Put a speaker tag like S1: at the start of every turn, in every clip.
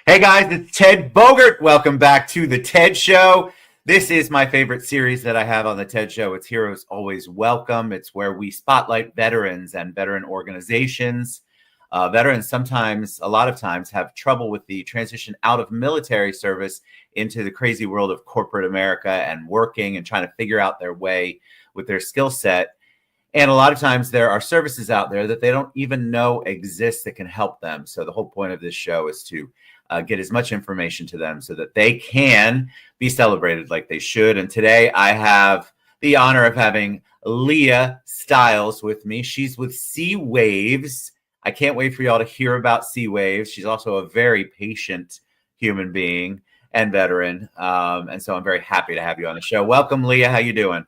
S1: Hey guys, it's Ted Bogert. Welcome back to the TED Show. This is my favorite series that I have on the TED Show. It's Heroes Always Welcome. It's where we spotlight veterans and veteran organizations. Veterans sometimes, a lot of times, have trouble with the transition out of military service into the crazy world of corporate America and working and trying to figure out their way with their skill set. And a lot of times there are services out there that they don't even know exist that can help them. So the whole point of this show is to get as much information to them so that they can be celebrated like they should. And today I have the honor of having Leah Stiles with me. She's with Sea Waves. I can't wait for y'all to hear about Sea Waves. She's also a very patient human being and veteran. And so I'm very happy to have you on the show. Welcome, Leah. How you doing?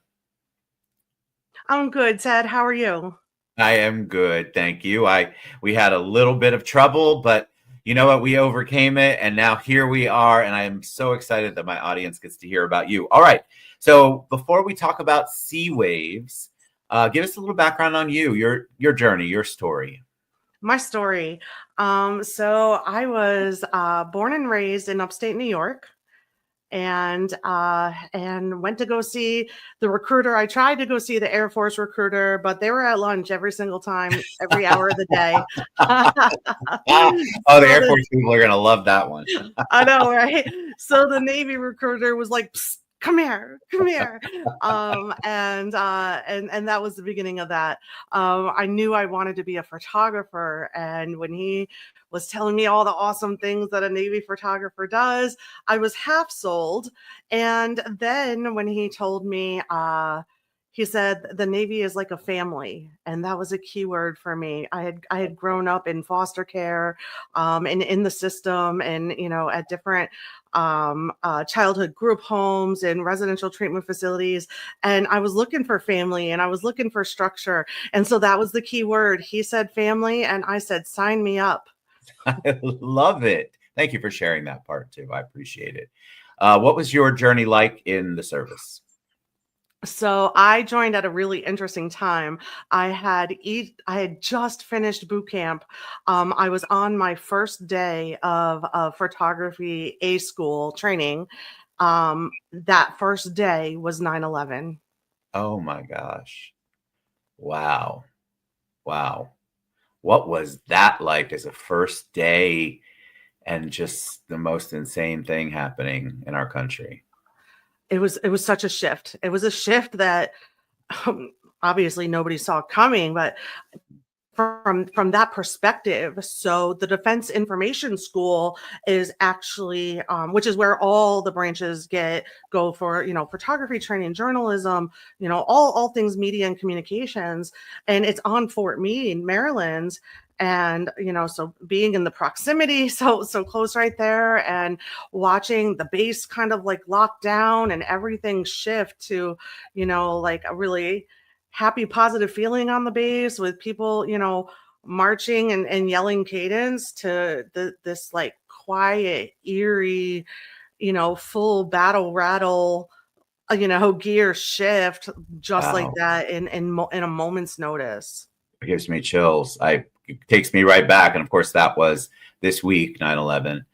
S2: I'm good, Ted. How are you?
S1: I am good, thank you. We had a little bit of trouble, but you know what? We overcame it, and now here we are. And I am so excited that my audience gets to hear about you. All right. So before we talk about Sea Waves, give us a little background on you, your journey, your story.
S2: My story. So I was born and raised in upstate New York, and went to go see the recruiter. I tried to go see the Air Force recruiter, but they were at lunch every single time, every hour of the day.
S1: Oh, the Air Force people are gonna love that one.
S2: I know, right? So the Navy recruiter was like, "Psst, come here, come here," and that was the beginning of that. I knew I wanted to be a photographer, and when he was telling me all the awesome things that a Navy photographer does, I was half sold. And then when he told me, he said the Navy is like a family, and that was a key word for me. I had grown up in foster care, and in the system, and at different childhood group homes and residential treatment facilities, and I was looking for family and I was looking for structure, and so that was the key word. He said family, and I said sign me up.
S1: I love it. Thank you for sharing that part too. I appreciate it. What was your journey like in the service?
S2: So I joined at a really interesting time. I had just finished boot camp. I was on my first day of photography A school training. That first day was 9/11.
S1: Oh my gosh. Wow. Wow. What was that like as a first day and just the most insane thing happening in our country?
S2: It was such a shift. It was a shift that obviously nobody saw coming, but from that perspective, so the Defense Information School is actually, which is where all the branches go for photography training, journalism, all things media and communications, and it's on Fort Meade, Maryland. And so being in the proximity, so close right there, and watching the base kind of like lock down and everything shift to like a really happy, positive feeling on the base with people, marching and yelling cadence to this like quiet, eerie, full battle rattle, gear shift just like
S1: Wow.
S2: that in a moment's notice.
S1: It gives me chills. It takes me right back. And of course, that was this week, 9/11.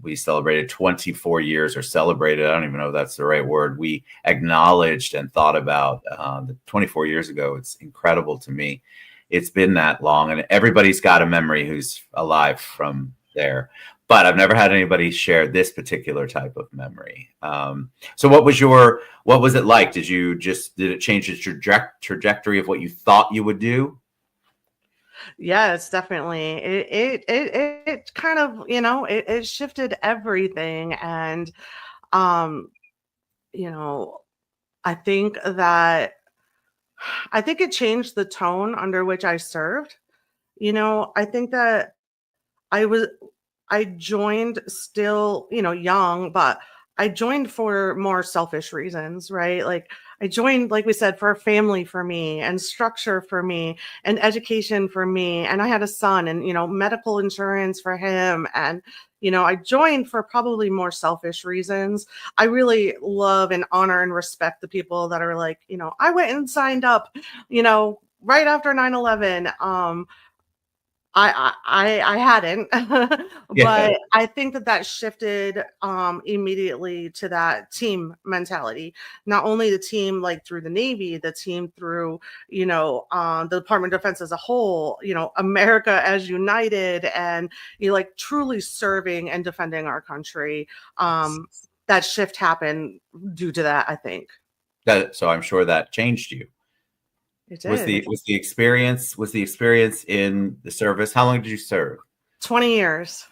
S1: We celebrated 24 years, or celebrated, I don't even know if that's the right word. We acknowledged and thought about the 24 years ago. It's incredible to me. It's been that long, and everybody's got a memory who's alive from there. But I've never had anybody share this particular type of memory. So what was it like? Did it change the trajectory of what you thought you would do?
S2: Yes, definitely. It kind of, it shifted everything. And um, you know, I think that I think it changed the tone under which I served. I think that I was I joined still, young, but I joined for more selfish reasons, right? Like I joined, like we said, for a family for me and structure for me and education for me. And I had a son and, medical insurance for him. And, I joined for probably more selfish reasons. I really love and honor and respect the people that are like, I went and signed up, right after 9/11. I hadn't,
S1: Yeah.
S2: but I think that shifted immediately to that team mentality. Not only the team like through the Navy, the team through the Department of Defense as a whole. America as united, and like truly serving and defending our country. That shift happened due to that, I think.
S1: So I'm sure that changed you.
S2: It
S1: Was
S2: did.
S1: the experience in the service? How long did you serve?
S2: 20 years.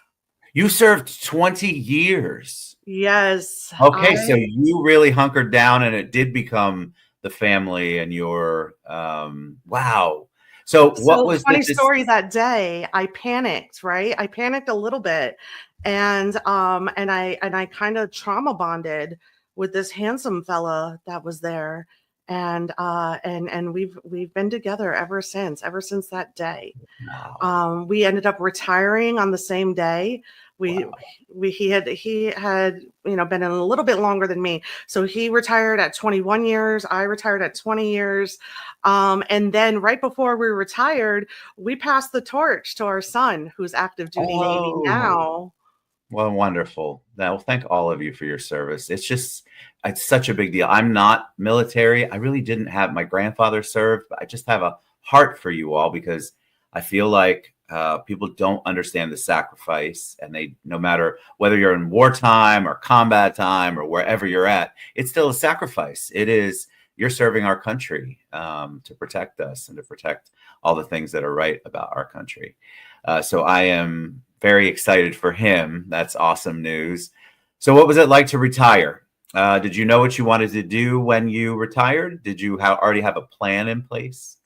S1: You served 20 years.
S2: Yes,
S1: Okay, so you really hunkered down and it did become the family and your wow. So what
S2: So
S1: was
S2: funny
S1: this?
S2: story, that day I panicked, right? I panicked a little bit, and I kind of trauma bonded with this handsome fella that was there. And we've been together ever since that day.
S1: Wow.
S2: We ended up retiring on the same day. We
S1: Wow.
S2: he had been in a little bit longer than me. So he retired at 21 years. I retired at 20 years. And then right before we retired, we passed the torch to our son, who's active duty Navy
S1: Oh,
S2: now.
S1: well, wonderful. Well, thank all of you for your service. It's such a big deal. I'm not military. I really didn't have my grandfather served, but I just have a heart for you all because I feel like people don't understand the sacrifice, and no matter whether you're in wartime or combat time or wherever you're at, it's still a sacrifice. You're serving our country to protect us and to protect all the things that are right about our country. So I am very excited for him. That's awesome news. So what was it like to retire? Did you know what you wanted to do when you retired? Did you already have a plan in place?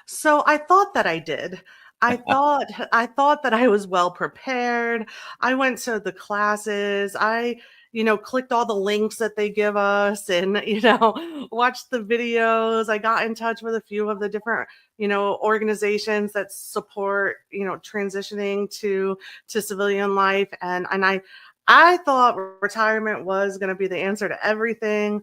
S2: So I thought that I did. I thought that I was well prepared. I went to the classes. I clicked all the links that they give us, and watched the videos. I got in touch with a few of the different, organizations that support, transitioning to civilian life. And I thought retirement was going to be the answer to everything.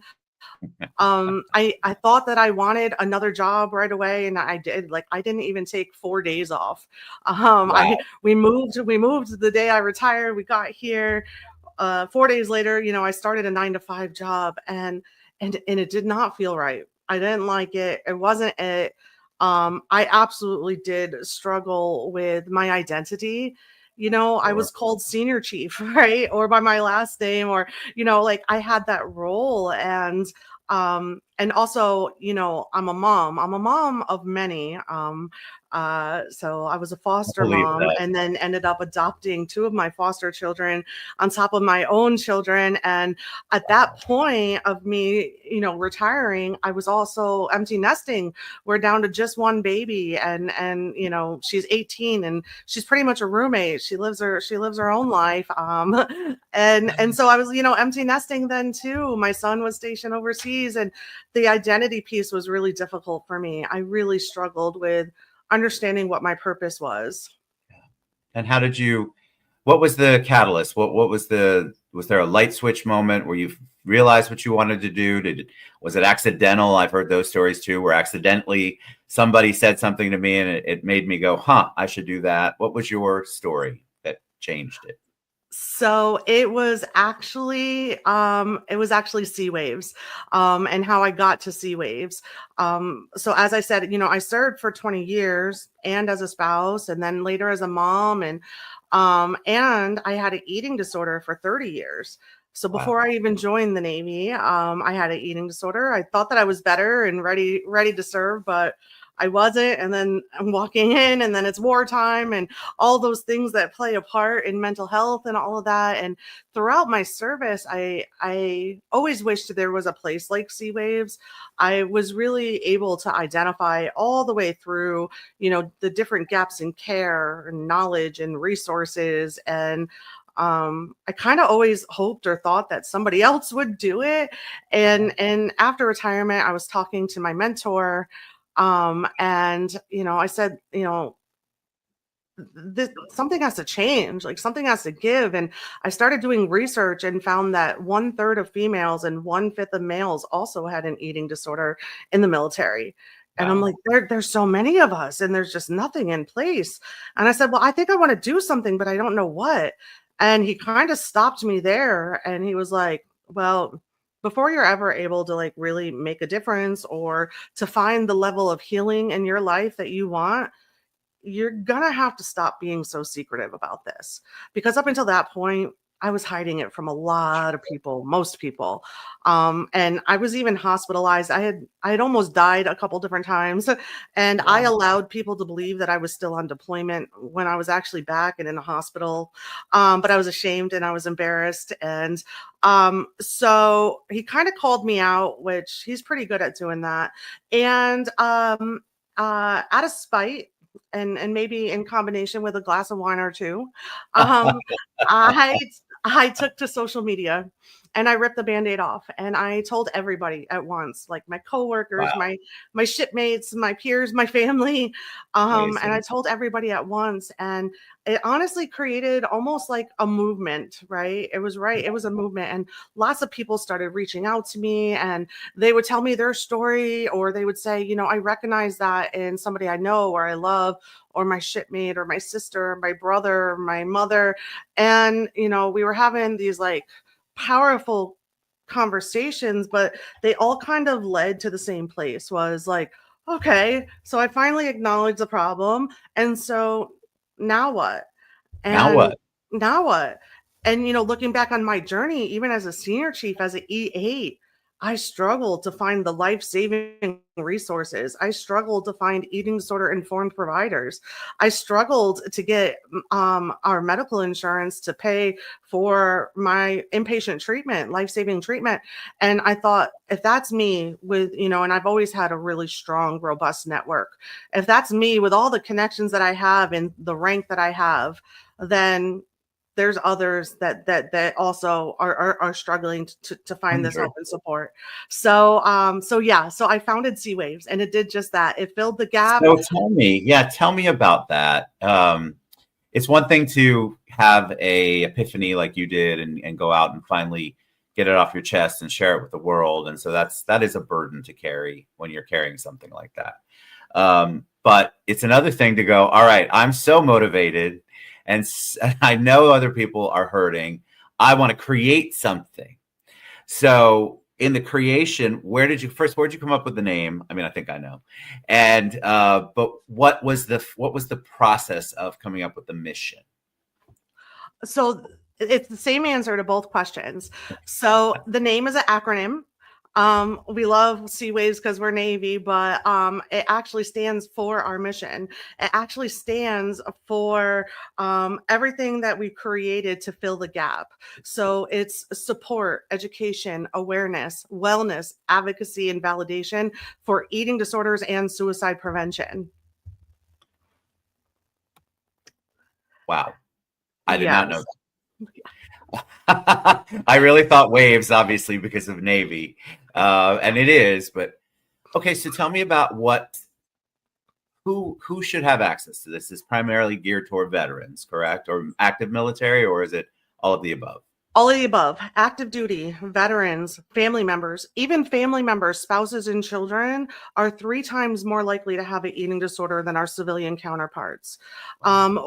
S2: I thought that I wanted another job right away, and I did. Like, I didn't even take 4 days off. I
S1: Wow.
S2: we moved the day I retired. We got here. 4 days later, I started a 9 to 5 job, and it did not feel right. I didn't like it. It wasn't it. I absolutely did struggle with my identity. I
S1: Sure.
S2: was called senior chief, right? Or by my last name, or, like I had that role. And also, I'm a mom. I'm a mom of many. So I was a
S1: I
S2: foster
S1: believe
S2: mom,
S1: that.
S2: and then ended up adopting two of my foster children on top of my own children. And at that point of me, retiring, I was also empty nesting. We're down to just one baby, and she's 18, and she's pretty much a roommate. She lives her own life. And so I was, empty nesting then too. My son was stationed overseas, and the identity piece was really difficult for me. I really struggled with understanding what my purpose was.
S1: And what was the catalyst? Was there a light switch moment where you realized what you wanted to do? Was it accidental? I've heard those stories too, where accidentally somebody said something to me and it made me go, huh, I should do that. What was your story that changed it?
S2: So it was actually sea waves, and how I got to sea waves. So as I said, I served for 20 years, and as a spouse, and then later as a mom, and I had an eating disorder for 30 years. So before
S1: Wow.
S2: I even joined the Navy, I had an eating disorder. I thought that I was better and ready to serve, but I wasn't. And then I'm walking in, and then it's wartime, and all those things that play a part in mental health and all of that. And throughout my service, I always wished there was a place like Sea Waves. I was really able to identify all the way through, the different gaps in care and knowledge and resources. And I kind of always hoped or thought that somebody else would do it. And after retirement, I was talking to my mentor, and I said, this something has to change, like something has to give. And I started doing research and found that 1/3 of females and 1/5 of males also had an eating disorder in the military. And I'm
S1: Wow.
S2: like, there's so many of us and there's just nothing in place. And I said, well, I think I want to do something, but I don't know what. And he kind of stopped me there and he was like, well, before you're ever able to like really make a difference or to find the level of healing in your life that you want, you're gonna have to stop being so secretive about this. Because up until that point, I was hiding it from a lot of people, most people. And I was even hospitalized. I had almost died a couple different times. And I
S1: Wow.
S2: allowed people to believe that I was still on deployment when I was actually back and in a hospital. But I was ashamed and I was embarrassed. And so he kind of called me out, which he's pretty good at doing that. And out of spite, and maybe in combination with a glass of wine or two, um, I I took to social media and I ripped the band-aid off and I told everybody at once, like my coworkers,
S1: Wow.
S2: my shipmates, my peers, my family, and I
S1: Amazing.
S2: told everybody at once. And it honestly created almost like a movement, right? It was right. It was a movement, and lots of people started reaching out to me, and they would tell me their story, or they would say, I recognize that in somebody I know or I love, or my shipmate, or my sister, or my brother, or my mother. And, we were having these like powerful conversations, but they all kind of led to the same place was like, okay, so I finally acknowledged the problem. And so now what?
S1: Now
S2: And
S1: what?
S2: now what? And looking back on my journey, even as a senior chief, as an E8, I struggled to find the life-saving resources. I struggled to find eating disorder informed providers. I struggled to get our medical insurance to pay for my inpatient treatment, life-saving treatment. And I thought, if that's me with, and I've always had a really strong, robust network. If that's me with all the connections that I have and the rank that I have, then there's others that also are struggling to find this
S1: 100.
S2: help and support. So I founded Sea Waves, and it did just that. It filled the gap.
S1: So tell me about that. It's one thing to have a epiphany like you did and go out and finally get it off your chest and share it with the world. And so that is a burden to carry when you're carrying something like that. But it's another thing to go, all right, I'm so motivated and I know other people are hurting. I want to create something. So in the creation, where'd you come up with the name? I mean, I think I know. And but what was the process of coming up with the mission?
S2: So it's the same answer to both questions. So the name is an acronym. We love Sea Waves because we're Navy, but it actually stands for our mission. It actually stands for everything that we created to fill the gap. So it's support, education, awareness, wellness, advocacy, and validation for eating disorders and suicide prevention.
S1: Wow. I did not know
S2: Yes.
S1: that. I really thought waves, obviously, because of Navy. And it is, but okay, so tell me about who should have access to this? Is primarily geared toward veterans, correct? Or active military, or is it all of the above?
S2: All of the above: active duty, veterans, family members, even family members, spouses, and children are 3 times more likely to have an eating disorder than our civilian counterparts.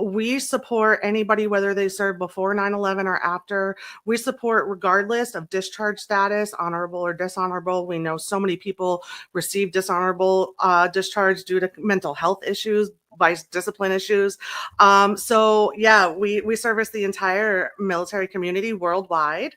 S2: We support anybody, whether they served before 9/11 or after. We support regardless of discharge status, honorable or dishonorable. We know so many people receive dishonorable discharge due to mental health issues, vice discipline issues. We service the entire military community worldwide.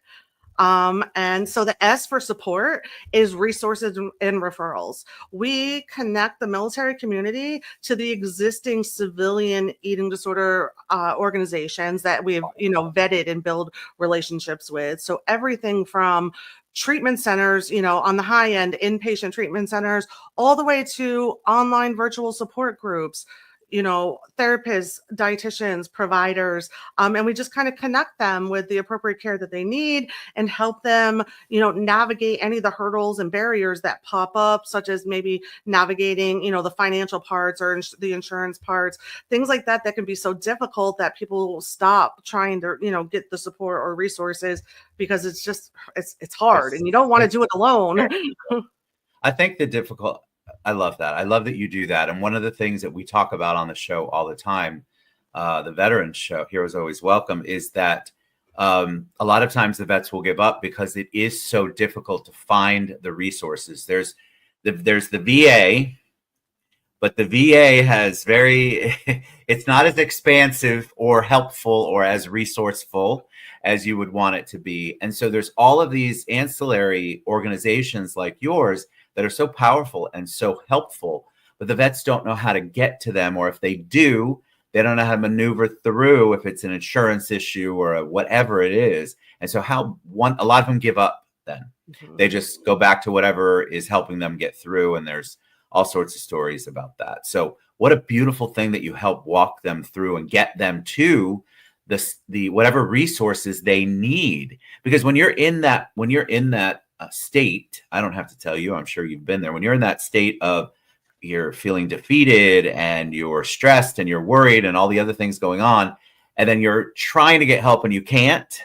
S2: And so the S for support is resources and referrals. We connect the military community to the existing civilian eating disorder organizations that we've, vetted and build relationships with. So everything from treatment centers, on the high end, inpatient treatment centers, all the way to online virtual support groups, therapists, dietitians, providers, and we just kind of connect them with the appropriate care that they need and help them, navigate any of the hurdles and barriers that pop up, such as maybe navigating, the financial parts or the insurance parts, things like that can be so difficult that people stop trying to, get the support or resources because it's hard and you don't want to do it alone.
S1: I think the I love that. I love that you do that. And one of the things that we talk about on the show all the time, the Veterans Show, Heroes Always Welcome, is that a lot of times the vets will give up because it is so difficult to find the resources. There's the VA, but the VA has it's not as expansive or helpful or as resourceful as you would want it to be. And so there's all of these ancillary organizations like yours that are so powerful and so helpful, but the vets don't know how to get to them, or if they do, they don't know how to maneuver through if it's an insurance issue or whatever it is. And so a lot of them give up then.
S2: Mhm.
S1: They just go back to whatever is helping them get through, and there's all sorts of stories about that. So what a beautiful thing that you help walk them through and get them to the whatever resources they need. Because when you're in that state, I don't have to tell you, I'm sure you've been there. When you're in that state of you're feeling defeated and you're stressed and you're worried and all the other things going on, and then you're trying to get help and you can't,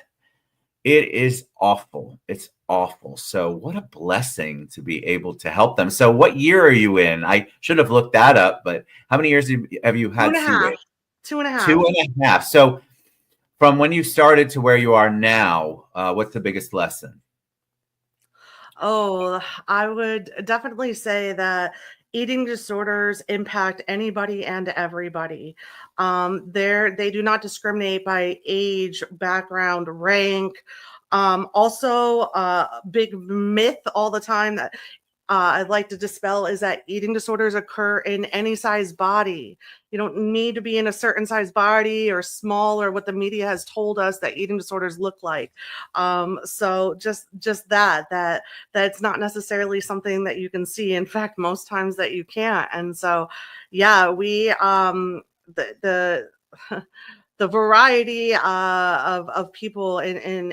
S1: it is awful. It's awful. So what a blessing to be able to help them. So what year are you in? I should have looked that up, but how many years have you had?
S2: 2.5. 2.5.
S1: 2.5. So from when you started to where you are now, what's the biggest lesson?
S2: Oh, I would definitely say that eating disorders impact anybody and everybody. They do not discriminate by age, background, rank. Also, big myth all the time that I'd like to dispel is that eating disorders occur in any size body. You don't need to be in a certain size body or small, or what the media has told us that eating disorders look like. So just that it's not necessarily something that you can see. In fact, most times that you can't. And so, yeah, we the the variety of people in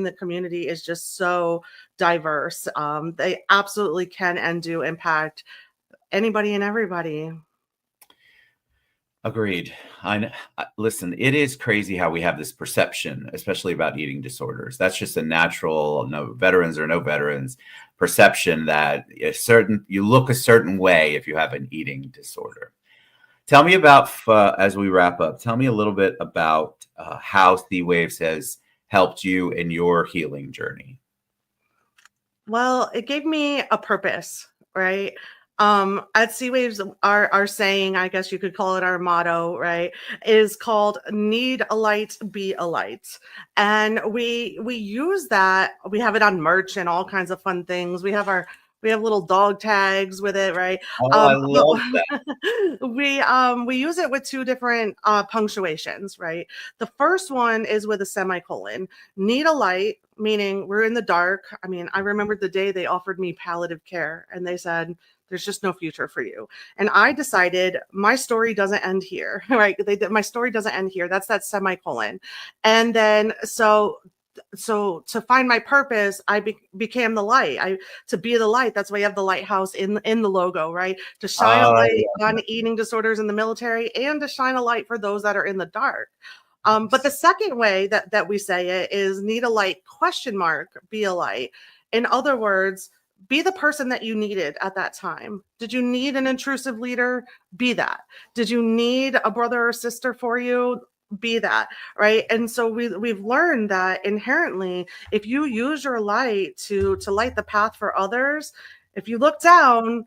S2: the community is just so diverse. They absolutely can and do impact anybody and everybody.
S1: Agreed. Listen, it is crazy how we have this perception, especially about eating disorders. That's just a natural, no veterans or no veterans, perception that you look a certain way if you have an eating disorder. Tell me about, as we wrap up, tell me a little bit about how Sea Waves has helped you in your healing journey.
S2: Well, it gave me a purpose, right? At Sea Waves, our saying, I guess you could call it our motto, right, is called "Need a light, be a light," and we use that. We have it on merch and all kinds of fun things. We have little dog tags with it, right?
S1: Oh, I love that.
S2: We use it with two different punctuations, right? The first one is with a semicolon. Need a light, meaning we're in the dark. I mean, I remember the day they offered me palliative care and they said, there's just no future for you. And I decided my story doesn't end here, right? My story doesn't end here. That's that semicolon. And then, so to find my purpose, I became the light. To be the light. That's why you have the lighthouse in the logo, right? To shine a light on eating disorders in the military and to shine a light for those that are in the dark. But the second way that we say it is need a light ? Be a light. In other words, be the person that you needed at that time. Did you need an intrusive leader? Be that. Did you need a brother or sister for you? Be that, right? And so we've learned that inherently, if you use your light to light the path for others, if you look down,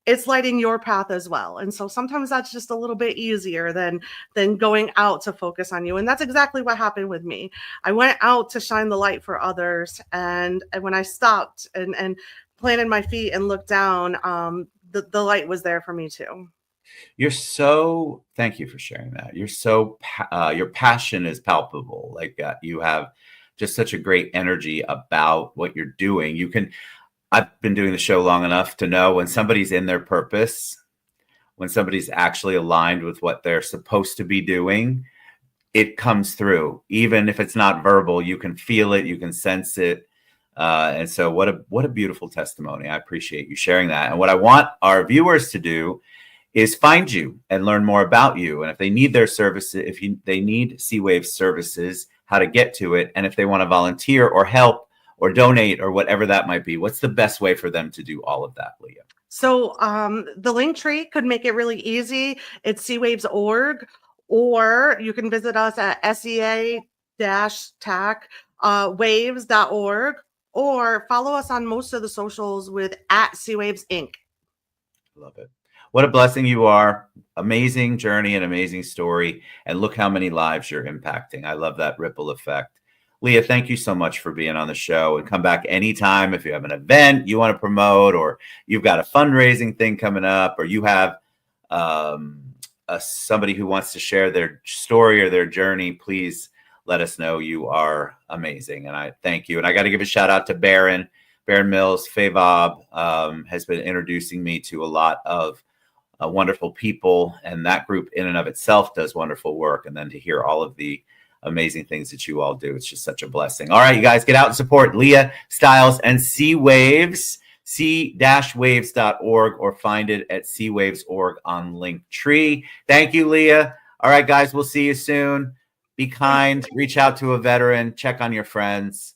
S2: it's lighting your path as well. And so sometimes that's just a little bit easier than going out to focus on you. And that's exactly what happened with me. I went out to shine the light for others, and when I stopped and planted my feet and looked down, the light was there for me too.
S1: Thank you for sharing that. Your passion is palpable. Like you have just such a great energy about what you're doing. I've been doing the show long enough to know when somebody's in their purpose, when somebody's actually aligned with what they're supposed to be doing, it comes through. Even if it's not verbal, you can feel it, you can sense it. And so what a beautiful testimony. I appreciate you sharing that. And what I want our viewers to do is find you and learn more about you. And if they need their services, they need Sea Wave services, how to get to it. And if they want to volunteer or help or donate or whatever that might be, what's the best way for them to do all of that, Leah?
S2: So the link tree could make it really easy. It's seawaves.org, or you can visit us at sea-tac waves.org, or follow us on most of the socials with @seawaves Inc.
S1: Love it. What a blessing you are. Amazing journey and amazing story. And look how many lives you're impacting. I love that ripple effect. Leah, thank you so much for being on the show, and come back anytime if you have an event you want to promote, or you've got a fundraising thing coming up, or you have somebody who wants to share their story or their journey. Please let us know. You are amazing. And I thank you. And I got to give a shout out to Baron Mills. Favob has been introducing me to a lot of wonderful people, and that group in and of itself does wonderful work. And then to hear all of the amazing things that you all do, it's just such a blessing. All right, you guys, get out and support Leah Stiles and Sea Waves, sea-waves.org, or find it at seawaves.org on Linktree. Thank you, Leah. All right, guys, we'll see you soon. Be kind, reach out to a veteran, check on your friends.